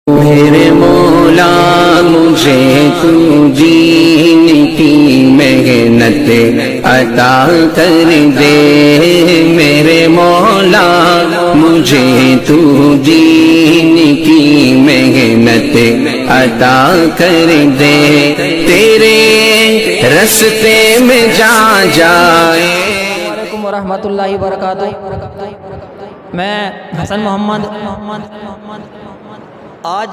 मेरे मौला मुझे तू जीने की मेहनत अता कर दे। मेरे मौला मुझे तू जीने की मेहनत अता कर दे। तेरे रस्ते में जा जाए। वालेकुम रहमतुल्लाहि व बरकातुहू। मैं हसन मोहम्मद आज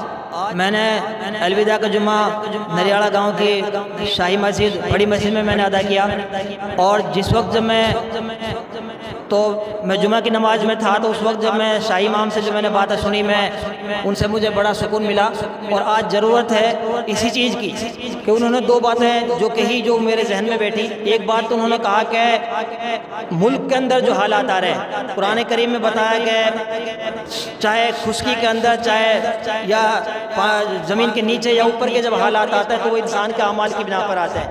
मैंने अलविदा का जुम्मा नरियाला गांव की शाही मस्जिद बड़ी मस्जिद में मैंने अदा किया। और जिस वक्त जब मैं जुम्मा की नमाज में था तो उस वक्त जब मैं शाही इमाम से जो मैंने बातें सुनी मैं उनसे मुझे बड़ा सुकून मिला। और आज ज़रूरत है इसी चीज़ की कि उन्होंने दो बातें जो कही जो मेरे जहन में बैठी। एक बात तो उन्होंने कहा कि मुल्क के अंदर जो हालात आ रहे हैं, कुरान करीम में बताया कि चाहे खुशकी के अंदर चाहे या ज़मीन के नीचे या ऊपर के जब हालात आते हैं तो वो इंसान के अमाल की बिना पर आते हैं।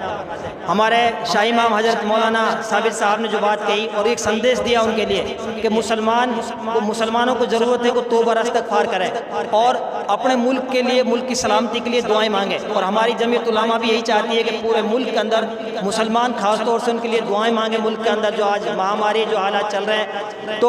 हमारे शाही इमाम हज़रत मौलाना साबिर साहब ने जो बात कही और एक संदेश दिया उनके लिए कि मुसलमानों को ज़रूरत है कि तौबा इस्तिग़फ़ार करें और अपने मुल्क के लिए, मुल्क की सलामती के लिए दुआएं मांगे। और हमारी जमीयत उलमा भी यही चाहती है कि पूरे मुल्क के अंदर मुसलमान खास तौर से उनके लिए दुआएं मांगे। मुल्क के अंदर जो आज महामारी जो हालात चल रहे हैं, तो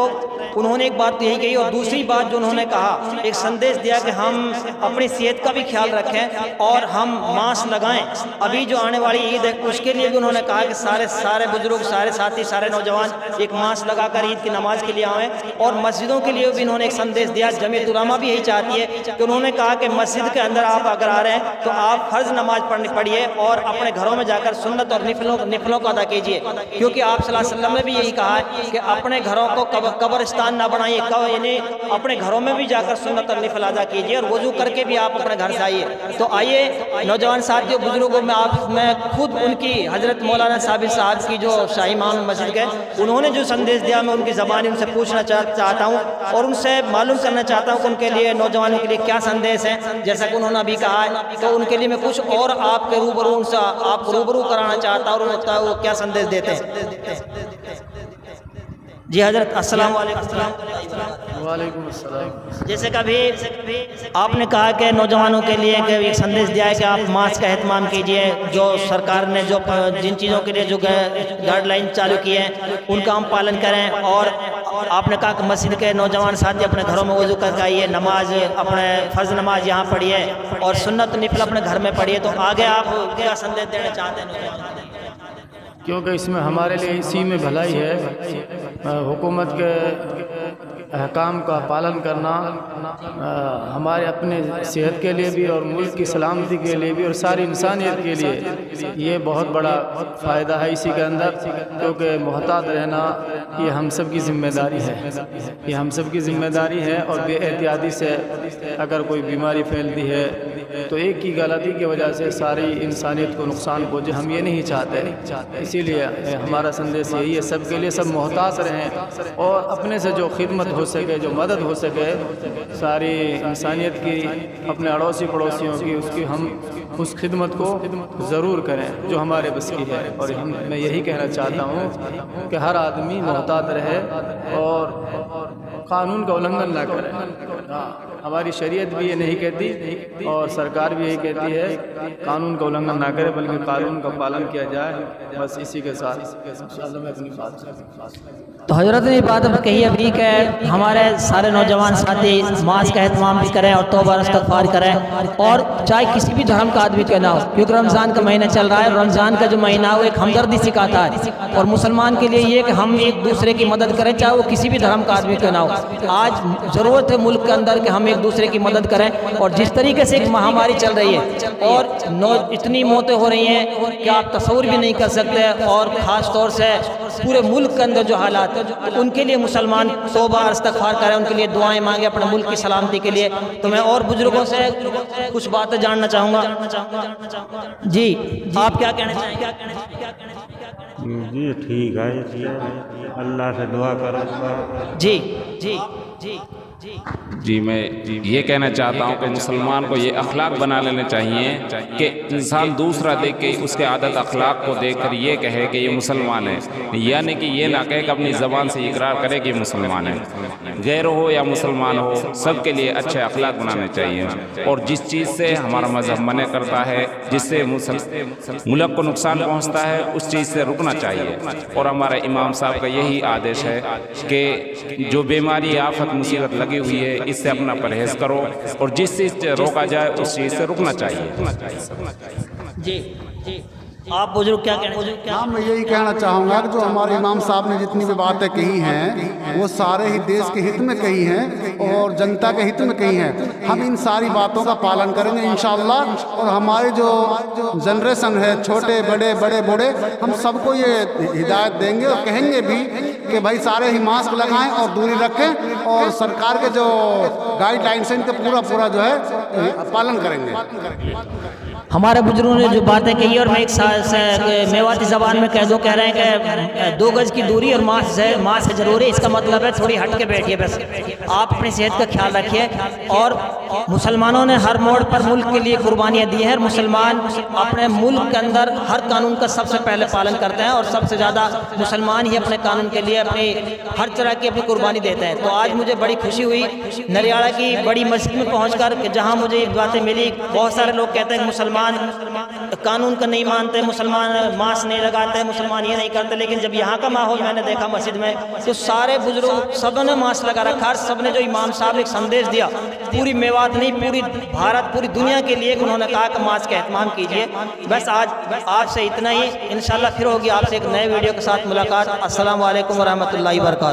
उन्होंने एक बात तो यही कही। और दूसरी बात जो उन्होंने कहा, एक संदेश दिया कि हम अपनी सेहत का भी ख्याल रखें और हम मास्क लगाएं। अभी जो आने वाली ईद है उसके लिए भी उन्होंने कहा कि सारे बुजुर्ग, सारे साथी, सारे नौजवान एक मास्क लगाकर ईद की नमाज के लिए आएँ। और मस्जिदों के लिए भी इन्होंने एक संदेश दिया। जमीयत उलमा भी यही चाहती है कि उन्होंने कहा कि मस्जिद के अंदर आप अगर आ रहे हैं तो आप फ़र्ज़ नमाज पढ़िए और अपने घरों में जाकर सुन्नत और निफलों को अदा कीजिए। क्योंकि आप सल्लल्लाहु अलैहि वसल्लम ने भी यही कहा है कि अपने घरों को कब्रिस्तान ना बनाइए, यानी अपने घरों में भी जाकर सुन्नत और निफल अदा कीजिए और वजू करके भी आप अपने घर से आइए। तो आइए नौजवान साथियों, बुजुर्गों में मैं खुद उनकी हज़रत मौलाना साबिर साहब की जो शाही इमाम मस्जिद के उन्होंने जो संदेश दिया मैं उनकी ज़बानी उनसे पूछना चाहता हूँ और उनसे मालूम करना चाहता हूँ कि उनके लिए, नौजवानों के लिए क्या संदेश है। जैसा कि उन्होंने अभी कहा है तो उनके लिए मैं कुछ और आपके रूबरू उनसे आपको रूबरू कराना चाहता हूँ और वो क्या संदेश देते हैं। जी हज़रत अस्सलाम वालेकुम अस्सलाम। जैसे कभी आपने कहा कि नौजवानों के लिए कि एक संदेश दिया है कि आप मास्क का एहतमाम कीजिए। जो सरकार ने जो जिन चीज़ों के लिए जो गाइडलाइन चालू की है उनका हम पालन करें। और आपने कहा कि मस्जिद के नौजवान साथी अपने घरों में वज़ू करके आइए, नमाज अपने फ़र्ज़ नमाज यहाँ पढ़िए और सुन्नत निफल अपने घर में पढ़िए। तो आगे आप क्या संदेश देना चाहते हैं? क्योंकि इसमें हमारे लिए इसी में भलाई है। हुकूमत के अहकाम का पालन करना हमारे अपने सेहत के लिए भी और मुल्क की सलामती के लिए भी और सारी इंसानियत के लिए ये बहुत बड़ा फ़ायदा है इसी के अंदर। क्योंकि मोहतात रहना ये हम सब की ज़िम्मेदारी है, ये हम सब की ज़िम्मेदारी है। और बेएहतियाती से अगर कोई बीमारी फैलती है तो एक की गलती की वजह से सारी इंसानियत को नुकसान पहुँचे, हम ये नहीं चाहते। इसीलिए हमारा संदेश यही है, सबके लिए सब मोहतात रहें और अपने से जो खिदमत हो सके, जो मदद हो सके सारी इंसानियत की, अपने अड़ोसी पड़ोसियों की, उसकी हम उस खिदमत को ज़रूर करें जो हमारे बस की है। और मैं यही कहना चाहता हूँ कि हर आदमी मोहतात रहे और कानून का उल्लंघन ना करे। हमारी शरीयत भी ये नहीं कहती और सरकार भी यही कहती है कानून का उल्लंघन ना करे बल्कि कानून का पालन किया जाए। बस इसी के साथ मैं अपनी बात। तो हजरत ने बात कही अभी कि हमारे सारे नौजवान साथी मास्क का एहतमाम भी करें और तौबा इस्तिग़फ़ार करें और चाहे किसी भी धर्म का आदमी क्यों ना हो। क्योंकि रमज़ान का महीना चल रहा है, रमज़ान का जो महीना हो एक हमदर्दी सिखाता है और मुसलमान के लिए ये कि हम एक दूसरे की मदद करें, चाहे वो किसी भी धर्म का आदमी क्यों ना हो। आज ज़रूरत है मुल्क के अंदर कि हम एक दूसरे की मदद करें। और जिस तरीके से एक महामारी चल रही है और इतनी मौतें हो रही हैं कि आप तस्वुर भी नहीं कर सकते। और ख़ास तौर से पूरे मुल्क के अंदर जो हालात है तो उनके लिए मुसलमान तौबा इस्तिग़फ़ार करें, उनके लिए दुआएं मांगे अपने मुल्क की सलामती के लिए। तो मैं और बुजुर्गों से कुछ बातें जानना चाहूँगा। जी आप क्या कहना चाहेंगे? जी ठीक है, अल्लाह से दुआ करो। जी जी जी जी मैं ये कहना चाहता हूँ कि मुसलमान को ये अखलाक बना लेने चाहिए कि इंसान दूसरा देख के उसके आदत अखलाक को देख कर ये कहे कि ये मुसलमान है, यानी कि ये ना कहे कि अपनी ज़बान से इकरार करे कि मुसलमान है। गैर हो या मुसलमान हो, सबके लिए अच्छे अखलाक बनाने चाहिए। और जिस चीज़ से हमारा मज़हब मना करता है, जिससे मुल्क को नुकसान पहुँचता है, उस चीज़ से रुकना चाहिए। और हमारे इमाम साहब का यही आदेश है कि जो बीमारी आफत मुसीबत लगी हुई है, इससे अपना परहेज करो, और जिस चीज़ से रोका जाए उस चीज़ से रुकना चाहिए। जी जी आप बुजुर्ग क्या कहना हाँ, मैं यही कहना चाहूँगा कि जो हमारे इमाम साहब ने जितनी भी बातें कही हैं वो सारे ही देश के हित में कही हैं और जनता के हित में कही हैं। हम इन सारी बातों का पालन करेंगे इंशाअल्लाह, और हमारी जो जनरेशन है, छोटे बड़े बड़े बूढ़े, हम सबको ये हिदायत देंगे और कहेंगे भी कि भाई सारे ही मास्क लगाएं और दूरी रखें, और सरकार के जो गाइडलाइंस हैं इनका पूरा जो है पालन करेंगे। हमारे बुजुर्गों ने जो बातें कही, और मैं एक मेवाती ज़बान में कह रहे हैं कि 2 गज की दूरी और मास्क जरूरी। इसका मतलब है थोड़ी हट के बैठिए, बस आप अपनी सेहत का ख्याल रखिए। और मुसलमानों ने हर मोड़ पर मुल्क के लिए कुर्बानियाँ दी हैं। मुसलमान अपने मुल्क के अंदर हर कानून का सबसे पहले पालन करते हैं, और सबसे ज़्यादा मुसलमान ही अपने कानून के लिए अपनी हर तरह की अपनी कुर्बानी देते हैं। तो आज मुझे बड़ी खुशी हुई नरियाड़ा की बड़ी मस्जिद में पहुँच कर, जहाँ मुझे ये बातें मिली। बहुत सारे लोग कहते हैं मुसलमान कानून का नहीं मानते, मुसलमान मास्क नहीं लगाते, मुसलमान ये नहीं करते, लेकिन जब यहाँ का माहौल मैंने देखा मस्जिद में, तो सारे बुजुर्ग सब ने मास्क लगा रखा। सब ने जो इमाम साहब ने एक संदेश दिया, पूरी मेवात नहीं, पूरी भारत, पूरी दुनिया के लिए उन्होंने कहा कि मास्क का एहतमाम कीजिए। बस आज आपसे इतना ही, इंशाल्लाह फिर होगी आपसे एक नए वीडियो के साथ मुलाकात। अस्सलाम वालेकुम व रहमतुल्लाहि व बरकातहू।